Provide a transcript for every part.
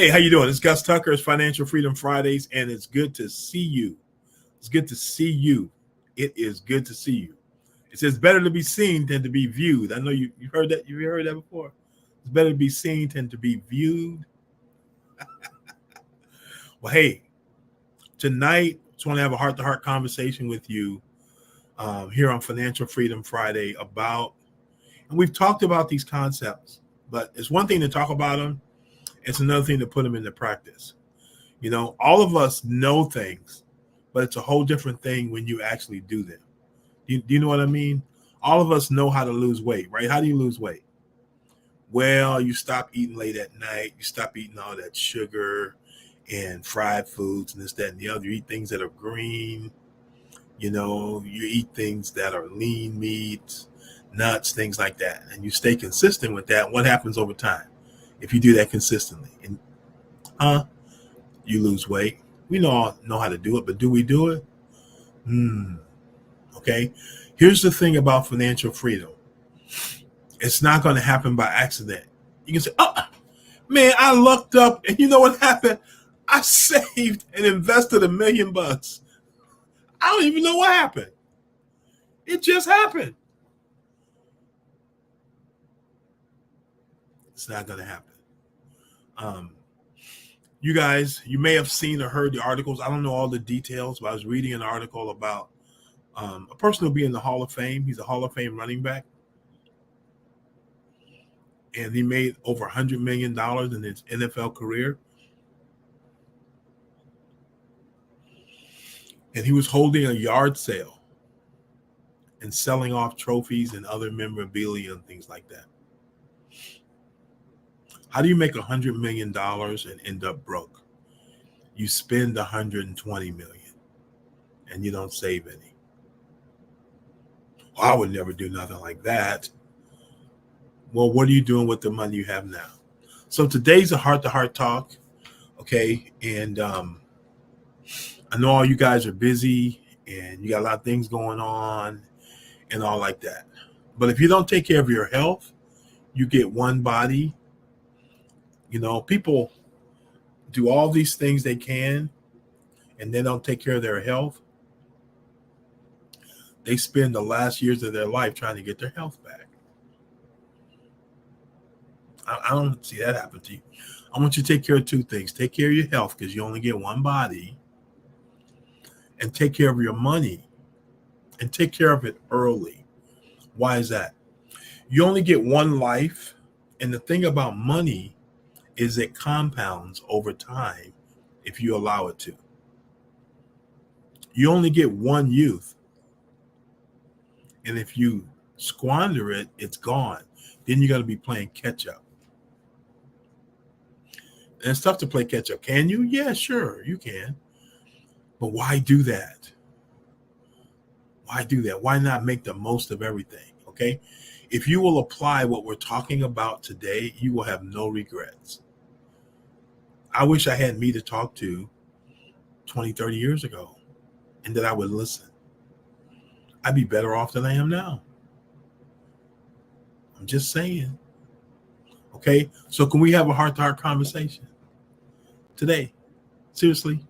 Hey, how you doing? It's Gus Tucker. It's Financial Freedom Fridays, and it's good to see you. It's good to see you. It is good to see you. It says better to be seen than to be viewed. I know you heard that. You've heard that before. It's better to be seen than to be viewed. Well, hey, tonight I just want to have a heart-to-heart conversation with you here on Financial Freedom Friday about, and we've talked about these concepts, but it's one thing to talk about them. It's another thing to put them into practice. You know, all of us know things, but it's a whole different thing when you actually do them. Do you know what I mean? All of us know how to lose weight, right? How do you lose weight? Well, you stop eating late at night. You stop eating all that sugar and fried foods and this, that, and the other. You eat things that are green. You know, you eat things that are lean meats, nuts, things like that. And you stay consistent with that. What happens over time? If you do that consistently, and you lose weight. We know how to do it, but do we do it? Okay. Here's the thing about financial freedom. It's not going to happen by accident. You can say, oh, man, I looked up and you know what happened? I saved and invested $1 million. I don't even know what happened. It just happened. It's not going to happen. You guys, you may have seen or heard the articles. I don't know all the details, but I was reading an article about a person who'll be in the Hall of Fame. He's a Hall of Fame running back. And he made over $100 million in his NFL career. And he was holding a yard sale and selling off trophies and other memorabilia and things like that. How do you make $100 million and end up broke? You spend $120 million and you don't save any. Well, I would never do nothing like that. Well, what are you doing with the money you have now? So today's a heart-to-heart talk, okay? And I know all you guys are busy and you got a lot of things going on and all like that. But if you don't take care of your health, you get one body. You know, people do all these things they can and they don't take care of their health. They spend the last years of their life trying to get their health back. I don't see that happen to you. I want you to take care of two things. Take care of your health because you only get one body, and take care of your money and take care of it early. Why is that? You only get one life, and the thing about money is it compounds over time if you allow it to. You only get one youth. And if you squander it, it's gone. Then you got to be playing catch up. And it's tough to play catch up. Can you? Yeah, sure, you can. But why do that? Why do that? Why not make the most of everything? Okay? If you will apply what we're talking about today, you will have no regrets. I wish I had me to talk to 20, 30 years ago and that I would listen. I'd be better off than I am now. I'm just saying. Okay? So can we have a heart-to-heart conversation today? Seriously?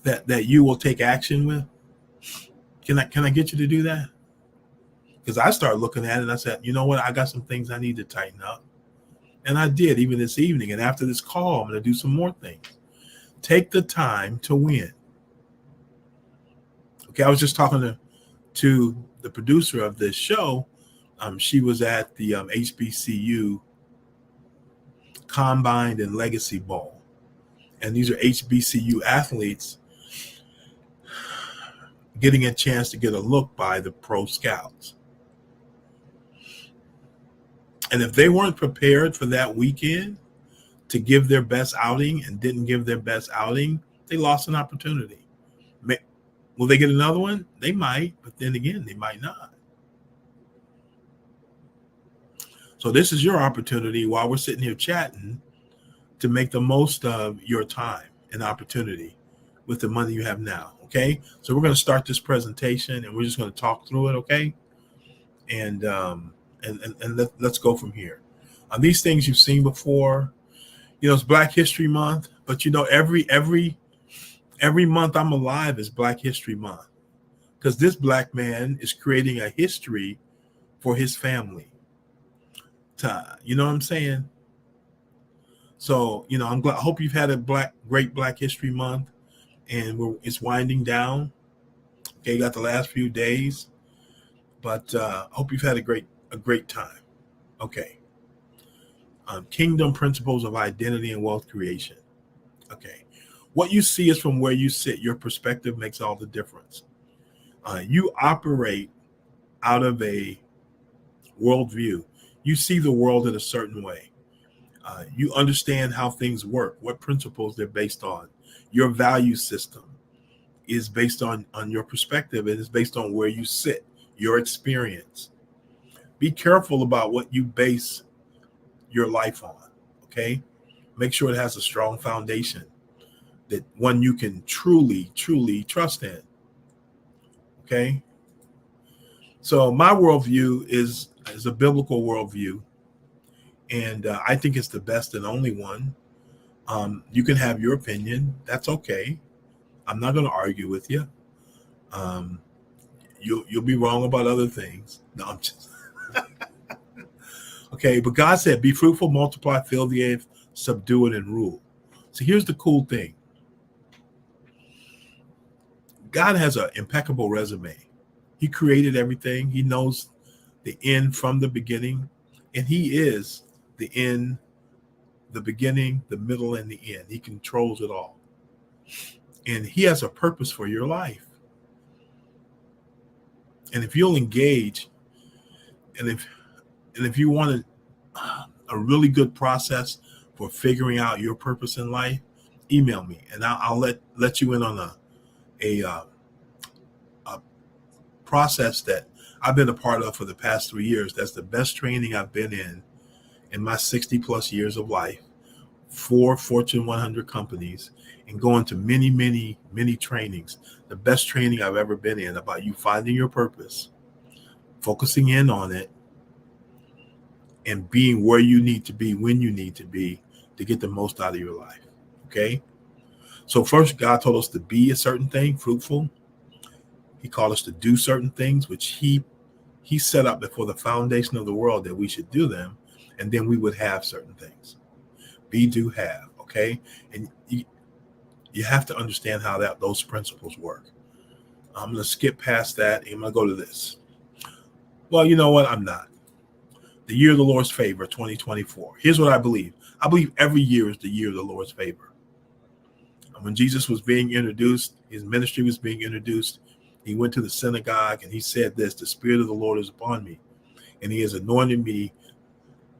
That you will take action with? Can I get you to do that? Because I started looking at it and I said, you know what? I got some things I need to tighten up. And I did, even this evening. And after this call, I'm going to do some more things. Take the time to win. Okay, I was just talking to the producer of this show. She was at the HBCU Combine and Legacy Bowl. And these are HBCU athletes getting a chance to get a look by the pro scouts. And if they weren't prepared for that weekend to give their best outing and didn't give their best outing, they lost an opportunity. Will they get another one? They might, but then again, they might not. So this is your opportunity while we're sitting here chatting to make the most of your time and opportunity with the money you have now, okay? So we're going to start this presentation and we're just going to talk through it, okay? And let's go from here. These things you've seen before. It's Black History Month, but every month I'm alive is Black History Month, because this black man is creating a history for his family. You know what I'm saying? So, I'm glad. I hope you've had a great Black History Month, and it's winding down. Okay, got the last few days, but I hope you've had a great time. Okay. Kingdom principles of identity and wealth creation. Okay. What you see is from where you sit. Your perspective makes all the difference. You operate out of a worldview. You see the world in a certain way. You understand how things work, what principles they're based on. Your value system is based on your perspective. It is based on where you sit, your experience. Be careful about what you base your life on. Okay. Make sure it has a strong foundation, that one you can truly, truly trust in. Okay. So my worldview is a biblical worldview, and I think it's the best and only one. You can have your opinion. That's okay. I'm not going to argue with you. Um, you'll be wrong about other things. No, I'm just okay. But God said, "Be fruitful, multiply, fill the earth, subdue it, and rule." So here's the cool thing. God has an impeccable resume. He created everything. He knows the end from the beginning, and He is the end, the beginning, the middle, and the end. He controls it all, and He has a purpose for your life. And if you'll engage, and if you want a really good process for figuring out your purpose in life, email me, and I'll let you in on a process that I've been a part of for the past 3 years. That's the best training I've been in my 60 plus years of life, 4 Fortune 100 companies, and going to many, many, many trainings. The best training I've ever been in about you finding your purpose, focusing in on it, and being where you need to be when you need to be to get the most out of your life. Okay. So first, God told us to be a certain thing, fruitful. He called us to do certain things, which he set up before the foundation of the world that we should do them, and then we would have certain things. Be, do, have. Okay. And you have to understand how those principles work. I'm going to skip past that, and I'm going to go to this. Well, you know what? I'm not. The year of the Lord's favor, 2024. Here's what I believe. I believe every year is the year of the Lord's favor. And when Jesus was being introduced, his ministry was being introduced, he went to the synagogue and he said this: "The Spirit of the Lord is upon me, and He has anointed me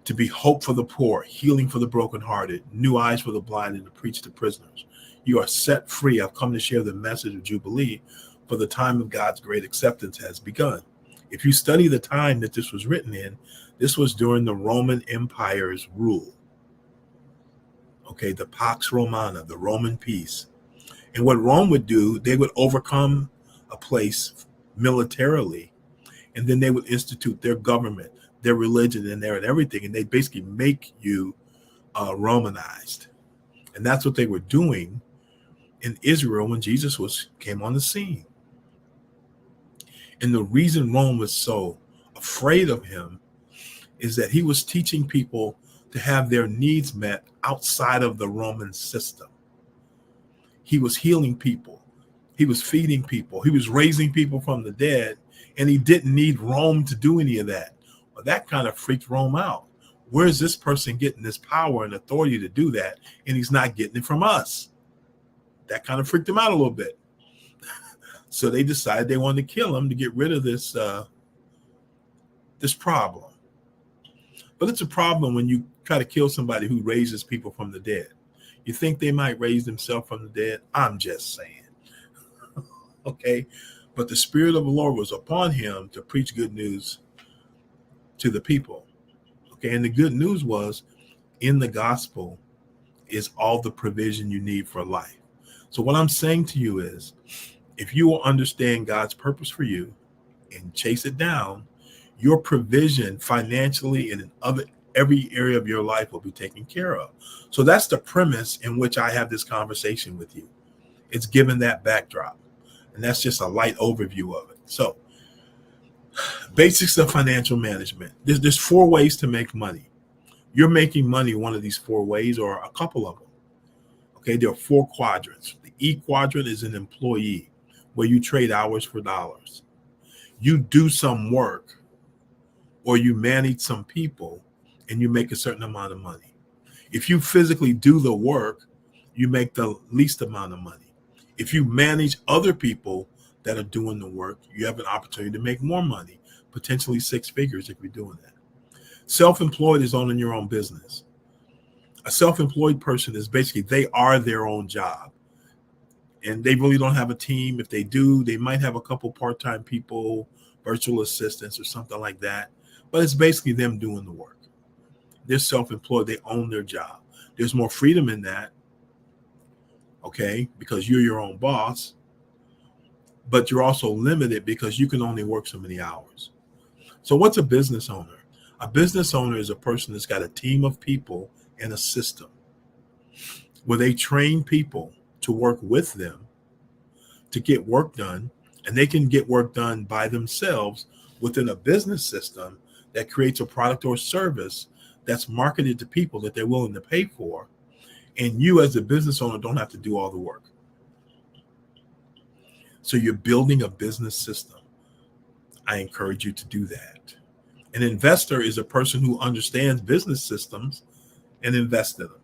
to be hope for the poor, healing for the brokenhearted, new eyes for the blind, and to preach to prisoners. You are set free. I've come to share the message of Jubilee, for the time of God's great acceptance has begun." If you study the time that this was written in, this was during the Roman Empire's rule. Okay, the Pax Romana, the Roman peace. And what Rome would do, they would overcome a place militarily, and then they would institute their government, their religion in there and everything, and they basically make you Romanized. And that's what they were doing in Israel when Jesus came on the scene. And the reason Rome was so afraid of him is that he was teaching people to have their needs met outside of the Roman system. He was healing people. He was feeding people. He was raising people from the dead, and he didn't need Rome to do any of that. Well, that kind of freaked Rome out. Where's this person getting this power and authority to do that, and he's not getting it from us? That kind of freaked him out a little bit. So they decided they wanted to kill him to get rid of this problem. But it's a problem when you try to kill somebody who raises people from the dead. You think they might raise themselves from the dead? I'm just saying. Okay. But the Spirit of the Lord was upon him to preach good news to the people. Okay. And the good news was, in the gospel is all the provision you need for life. So what I'm saying to you is, if you will understand God's purpose for you and chase it down, your provision financially and in every area of your life will be taken care of. So that's the premise in which I have this conversation with you. It's given that backdrop. And that's just a light overview of it. So basics of financial management. There's 4 ways to make money. You're making money one of these 4 ways or a couple of them. Okay, there are 4 quadrants. The E quadrant is an employee, where you trade hours for dollars. You do some work or you manage some people and you make a certain amount of money. If you physically do the work, you make the least amount of money. If you manage other people that are doing the work, you have an opportunity to make more money, potentially 6 figures if you're doing that. Self-employed is owning your own business. A self-employed person is basically, they are their own job. And they really don't have a team. If they do, they might have a couple part-time people, virtual assistants or something like that. But it's basically them doing the work. They're self-employed. They own their job. There's more freedom in that, okay, because you're your own boss. But you're also limited because you can only work so many hours. So what's a business owner? A business owner is a person that's got a team of people and a system where they train people to work with them to get work done, and they can get work done by themselves within a business system that creates a product or service that's marketed to people that they're willing to pay for, and you as a business owner don't have to do all the work. So you're building a business system. I encourage you to do that. An investor is a person who understands business systems and invests in them.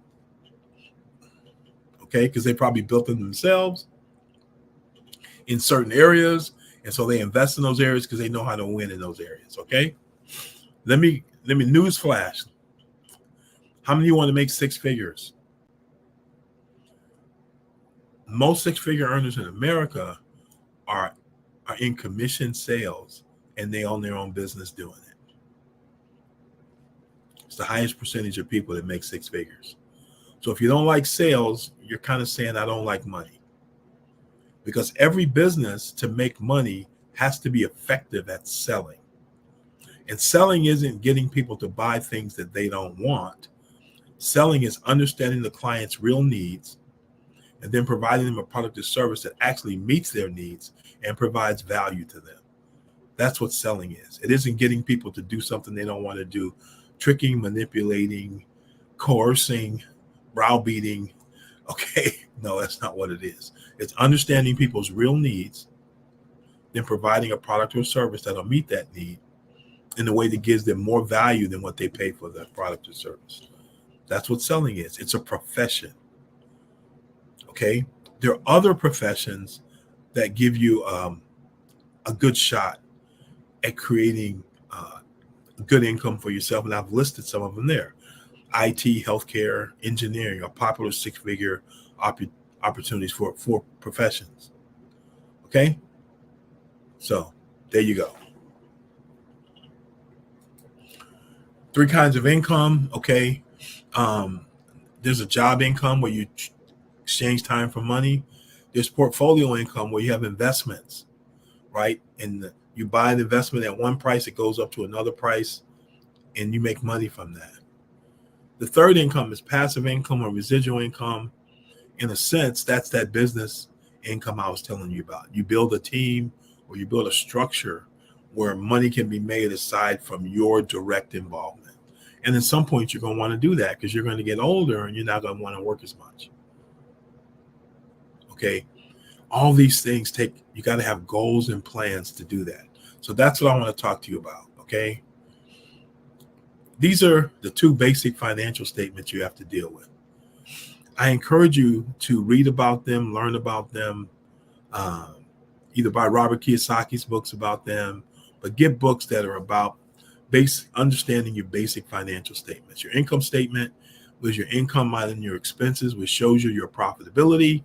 Okay, because they probably built them themselves in certain areas, and so they invest in those areas because they know how to win in those areas. Okay, let me news flash. How many of you want to make 6 figures? Most 6-figure earners in America are in commission sales, and they own their own business doing it. It's the highest percentage of people that make 6 figures. So if you don't like sales, you're kind of saying I don't like money. Because every business to make money has to be effective at selling. And selling isn't getting people to buy things that they don't want. Selling is understanding the client's real needs and then providing them a product or service that actually meets their needs and provides value to them. That's what selling is. It isn't getting people to do something they don't want to do, tricking, manipulating, coercing, browbeating. Okay, no, that's not what it is. It's understanding people's real needs, then providing a product or service that'll meet that need in a way that gives them more value than what they pay for that product or service. That's what selling is. It's a profession. Okay, there are other professions that give you a good shot at creating good income for yourself, and I've listed some of them there. IT, healthcare, engineering are popular 6-figure opportunities for professions. Okay, so there you go. 3 kinds of income. Okay, there's a job income where you exchange time for money. There's portfolio income where you have investments, right? And you buy an investment at one price, it goes up to another price, and you make money from that. The third income is passive income or residual income. In a sense, that's that business income I was telling you about. You build a team or you build a structure where money can be made aside from your direct involvement. And at some point, you're going to want to do that because you're going to get older and you're not going to want to work as much. Okay. All these things you got to have goals and plans to do that. So that's what I want to talk to you about. Okay. These are the 2 basic financial statements you have to deal with. I encourage you to read about them, learn about them, either buy Robert Kiyosaki's books about them, but get books that are about understanding your basic financial statements. Your income statement was your income minus your expenses, which shows you your profitability,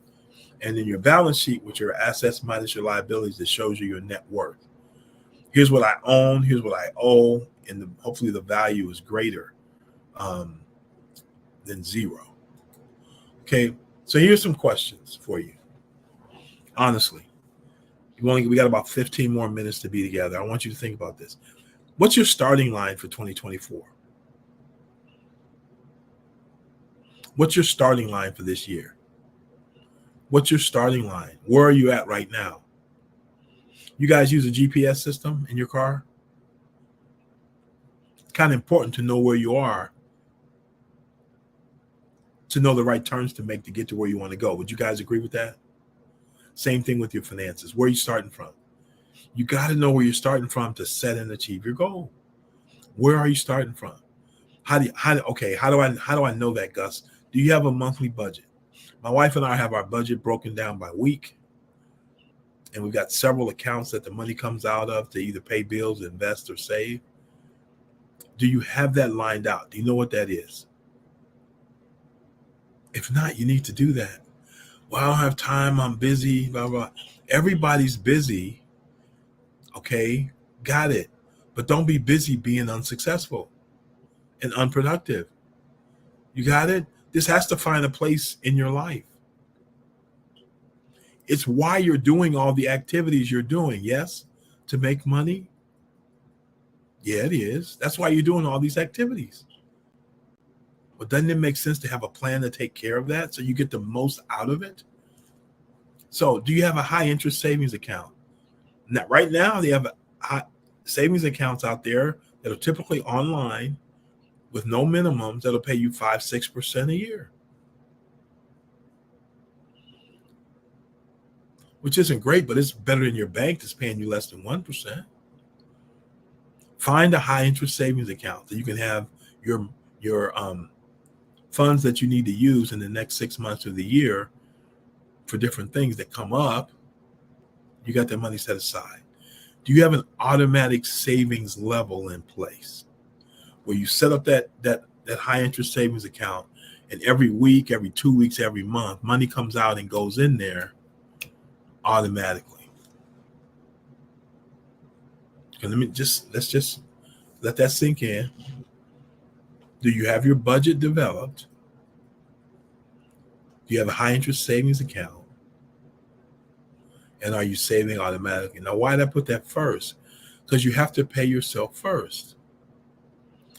and then your balance sheet, which are assets minus your liabilities, that shows you your net worth. Here's what I own, here's what I owe, and hopefully the value is greater than 0. Okay, so here's some questions for you. Honestly, we got about 15 more minutes to be together. I want you to think about this. What's your starting line for 2024? What's your starting line for this year? What's your starting line? Where are you at right now? You guys use a GPS system in your car? It's kind of important to know where you are, to know the right turns to make to get to where you want to go. Would you guys agree with that? Same thing with your finances. Where are you starting from? You got to know where you're starting from to set and achieve your goal. Where are you starting from? How do I know that, Gus? Do you have a monthly budget? My wife and I have our budget broken down by week, and we've got several accounts that the money comes out of to either pay bills, invest, or save. Do you have that lined out? Do you know what that is? If not, you need to do that. Well, I don't have time. I'm busy, blah, blah. Everybody's busy. Okay, got it. But don't be busy being unsuccessful and unproductive. You got it? This has to find a place in your life. It's why you're doing all the activities you're doing, yes? To make money? Yeah, it is. That's why you're doing all these activities. But doesn't it make sense to have a plan to take care of that so you get the most out of it? So do you have a high interest savings account? Now, right now, they have savings accounts out there that are typically online with no minimums that'll pay you 5-6% a year, which isn't great, but it's better than your bank that's paying you less than 1%. Find a high interest savings account that you can have your funds that you need to use in the next 6 months of the year for different things that come up. You got that money set aside. Do you have an automatic savings level in place where you set up that high interest savings account, and every week, every 2 weeks, every month, money comes out and goes in there automatically? And let's just let that sink in. Do you have your budget developed? Do you have a high interest savings account? And are you saving automatically? Now, why did I put that first? Because you have to pay yourself first.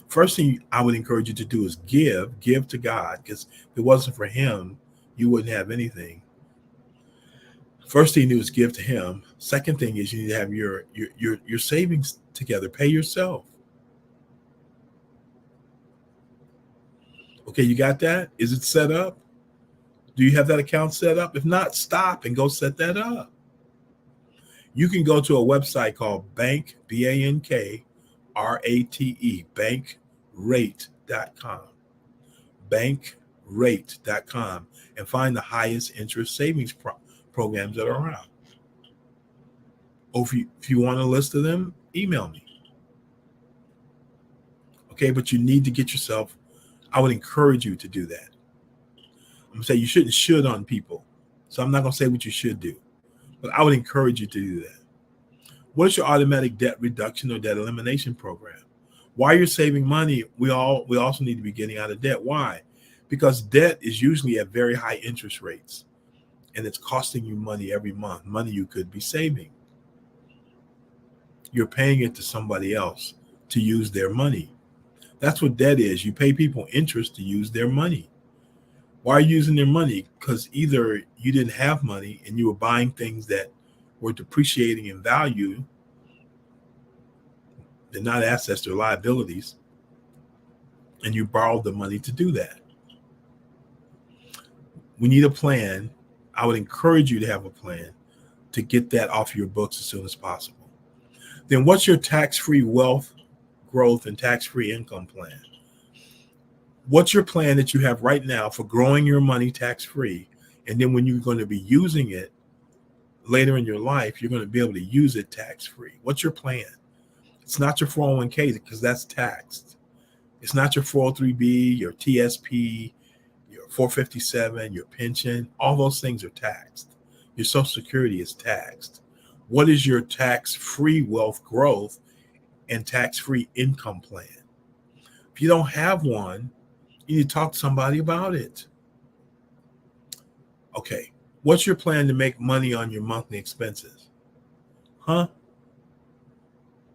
First thing I would encourage you to do is give to God, because if it wasn't for him, you wouldn't have anything. First thing you do is give to him. Second thing is you need to have your savings together. Pay yourself. Okay, you got that? Is it set up? Do you have that account set up? If not, stop and go set that up. You can go to a website called Bank, BANKRATE, bankrate.com, bankrate.com, and find the highest interest savings programs that are around. Or if you want a list of them, email me. Okay, but you need to get yourself, I would encourage you to do that. I'm going to say you shouldn't should on people. So I'm not going to say what you should do, but I would encourage you to do that. What is your automatic debt reduction or debt elimination program? While you're saving money, we also need to be getting out of debt. Why? Because debt is usually at very high interest rates, and it's costing you money every month, money you could be saving. You're paying it to somebody else to use their money. That's what debt is. You pay people interest to use their money. Why are you using their money? Because either you didn't have money and you were buying things that were depreciating in value. They're not assets, they're liabilities. And you borrowed the money to do that. We need a plan. I would encourage you to have a plan to get that off your books as soon as possible. Then what's your tax-free wealth growth and tax-free income plan? What's your plan that you have right now for growing your money tax-free? And then when you're going to be using it later in your life, you're going to be able to use it tax-free. What's your plan? It's not your 401k, because that's taxed. It's not your 403b, your TSP, your 457, your pension. All those things are taxed. Your Social Security is taxed. What is your tax-free wealth growth and tax-free income plan? If you don't have one, you need to talk to somebody about it. Okay, what's your plan to make money on your monthly expenses? Huh?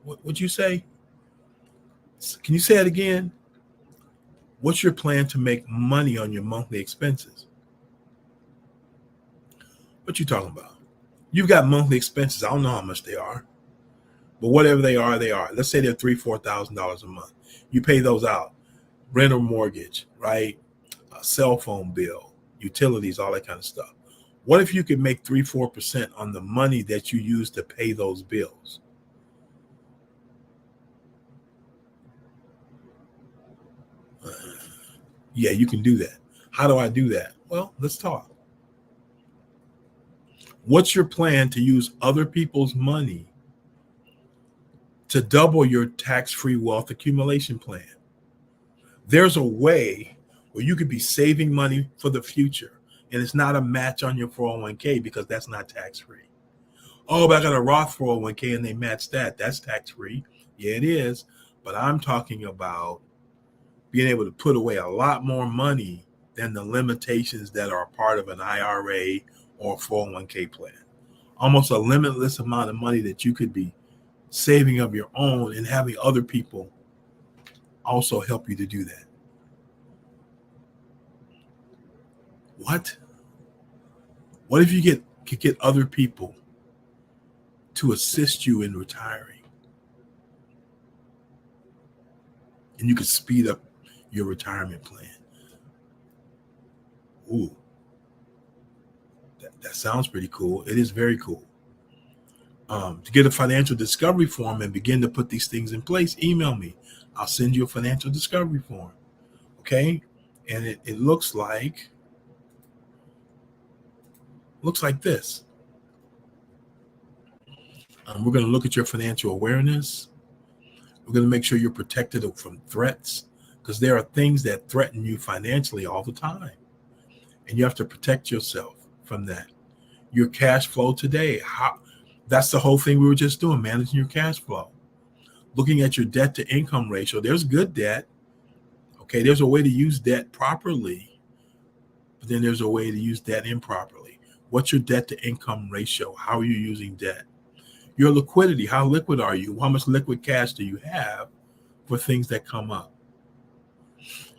What'd you say? Can you say it again? What's your plan to make money on your monthly expenses? What you talking about? You've got monthly expenses. I don't know how much they are, but whatever they are, they are. Let's say they're $3,000-4,000 a month. You pay those out. Rent or mortgage, right? A cell phone bill, utilities, all that kind of stuff. What if you could make 3-4% on the money that you use to pay those bills? Yeah, you can do that. How do I do that? Well, let's talk. What's your plan to use other people's money to double your tax-free wealth accumulation plan? There's a way where you could be saving money for the future, and it's not a match on your 401k because that's not tax-free. Oh, but I got a Roth 401k and they match that. That's tax-free. Yeah, it is. But I'm talking about being able to put away a lot more money than the limitations that are part of an IRA or 401k plan. Almost a limitless amount of money that you could be saving of your own and having other people also help you to do that. What? What if you could get other people to assist you in retiring? And you could speed up your retirement plan. Ooh, that sounds pretty cool. It is very cool. To get a financial discovery form and begin to put these things in place, email me. I'll send you a financial discovery form. Okay? And it looks like this. We're going to look at your financial awareness. We're going to make sure you're protected from threats, because there are things that threaten you financially all the time. And you have to protect yourself from that. Your cash flow today. That's the whole thing we were just doing, managing your cash flow. Looking at your debt to income ratio. There's good debt. Okay, there's a way to use debt properly, but then there's a way to use debt improperly. What's your debt to income ratio? How are you using debt? Your liquidity. How liquid are you? How much liquid cash do you have for things that come up?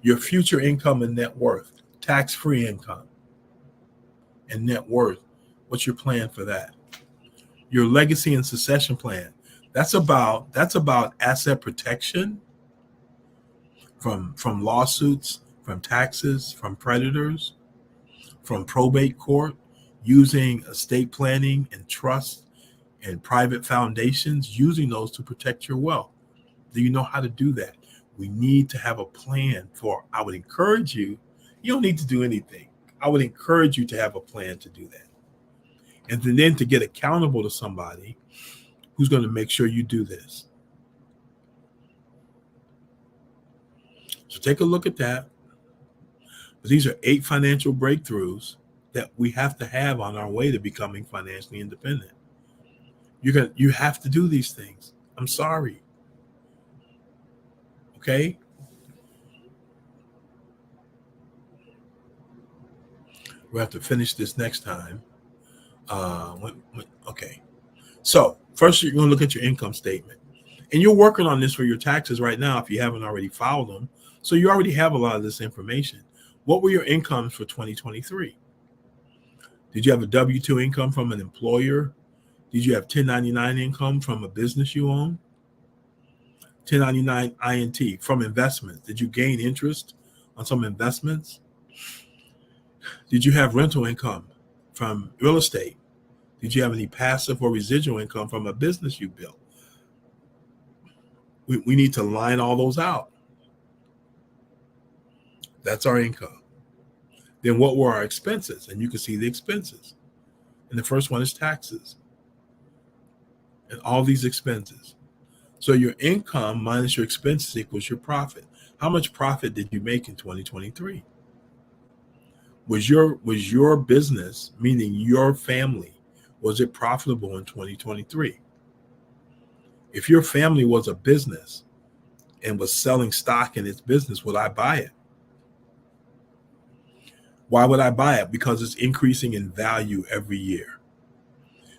Your future income and net worth. Tax-free income and net worth. What's your plan for that? Your legacy and succession plan. That's about asset protection from lawsuits, from taxes, from creditors, from probate court, using estate planning and trust and private foundations, using those to protect your wealth. Do you know how to do that? We need to have a plan for. I would encourage you. You don't need to do anything. I would encourage you to have a plan to do that. And then to get accountable to somebody who's going to make sure you do this. So take a look at that. These are 8 financial breakthroughs that we have to have on our way to becoming financially independent. You have to do these things. I'm sorry. Okay? We'll have to finish this next time. Okay. So first, you're going to look at your income statement. And you're working on this for your taxes right now if you haven't already filed them. So you already have a lot of this information. What were your incomes for 2023? Did you have a W-2 income from an employer? Did you have 1099 income from a business you own? 1099 INT from investments. Did you gain interest on some investments? Did you have rental income from real estate? Did you have any passive or residual income from a business you built? We need to line all those out. That's our income. Then what were our expenses? And you can see the expenses. And the first one is taxes. And all these expenses. So your income minus your expenses equals your profit. How much profit did you make in 2023? Was your business, meaning your family, was it profitable in 2023? If your family was a business and was selling stock in its business, would I buy it? Why would I buy it? Because it's increasing in value every year.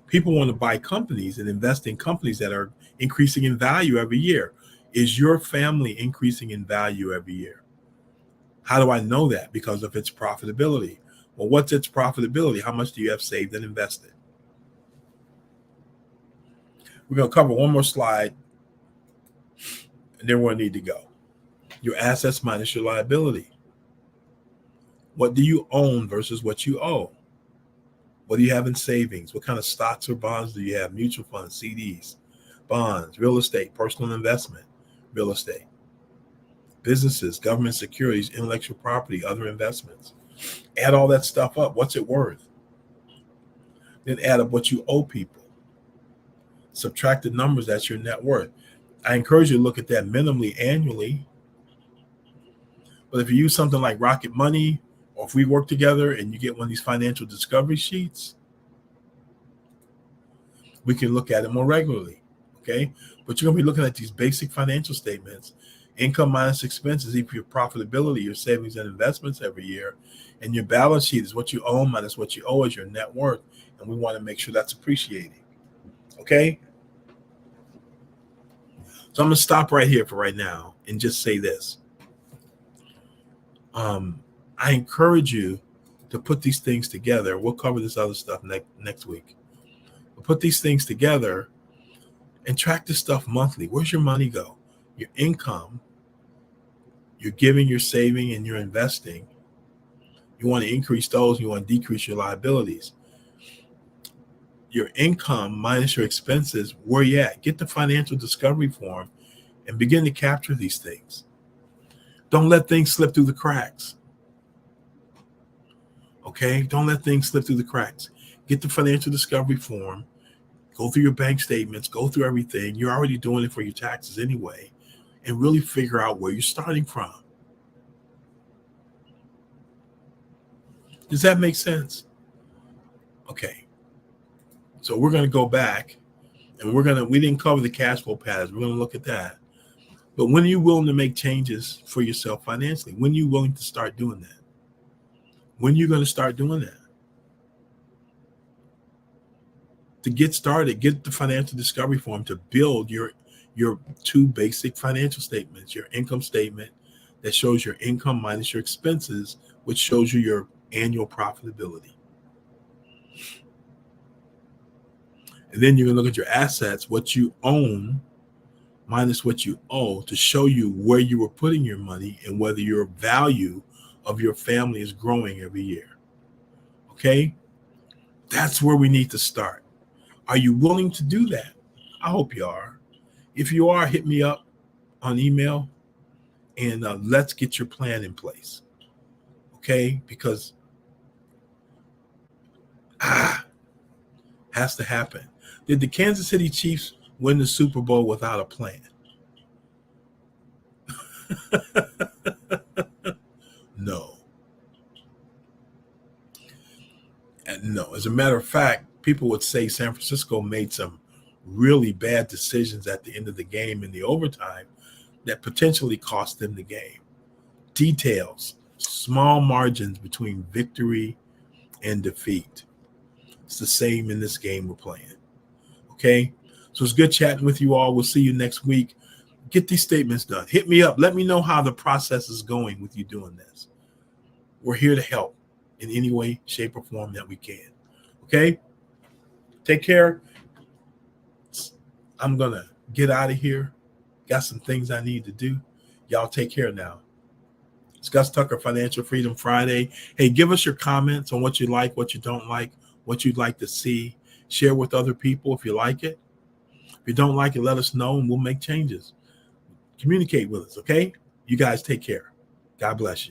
People want to buy companies and invest in companies that are increasing in value every year. Is your family increasing in value every year? How do I know that? Because of its profitability. Well, what's its profitability? How much do you have saved and invested? We're going to cover one more slide, and then we'll need to go. Your assets minus your liability. What do you own versus what you owe? What do you have in savings? What kind of stocks or bonds do you have? Mutual funds, CDs, bonds, real estate, personal investment, real estate, businesses, government securities, intellectual property, other investments. Add all that stuff up. What's it worth? Then add up what you owe people. Subtract the numbers. That's your net worth. I encourage you to look at that minimally annually. But if you use something like Rocket Money, or if we work together and you get one of these financial discovery sheets, we can look at it more regularly. Okay. But you're going to be looking at these basic financial statements, income minus expenses, equal your profitability, your savings and investments every year. And your balance sheet is what you own minus what you owe as your net worth. And we want to make sure that's appreciating. Okay. So I'm going to stop right here for right now and just say this. I encourage you to put these things together. We'll cover this other stuff next week. We'll put these things together and track this stuff monthly. Where's your money go? Your income, you're giving, you're saving, and you're investing. You want to increase those. You want to decrease your liabilities. Your income minus your expenses, where you at? Get the financial discovery form and begin to capture these things. Don't let things slip through the cracks. Okay? Don't let things slip through the cracks. Get the financial discovery form. Go through your bank statements. Go through everything. You're already doing it for your taxes anyway. And really figure out where you're starting from. Does that make sense? Okay. So we're going to go back and we didn't cover the cash flow patterns. We're going to look at that. But when are you willing to make changes for yourself financially? When are you willing to start doing that? When are you going to start doing that? To get started, get the financial discovery form to build your two basic financial statements, your income statement that shows your income minus your expenses, which shows you your annual profitability. And then you're going to look at your assets, what you own minus what you owe, to show you where you were putting your money and whether your value of your family is growing every year. Okay? That's where we need to start. Are you willing to do that? I hope you are. If you are, hit me up on email and let's get your plan in place. Okay? Because has to happen. Did the Kansas City Chiefs win the Super Bowl without a plan? No. And no. As a matter of fact, people would say San Francisco made some really bad decisions at the end of the game in the overtime that potentially cost them the game. Details, small margins between victory and defeat. It's the same in this game we're playing. Okay? So it's good chatting with you all. We'll see you next week. Get these statements done. Hit me up. Let me know how the process is going with you doing this. We're here to help in any way, shape, or form that we can. Okay? Take care. I'm going to get out of here. Got some things I need to do. Y'all take care now. It's Gus Tucker, Financial Freedom Friday. Hey, give us your comments on what you like, what you don't like, what you'd like to see. Share with other people if you like it. If you don't like it, let us know and we'll make changes. Communicate with us, okay? You guys take care. God bless you.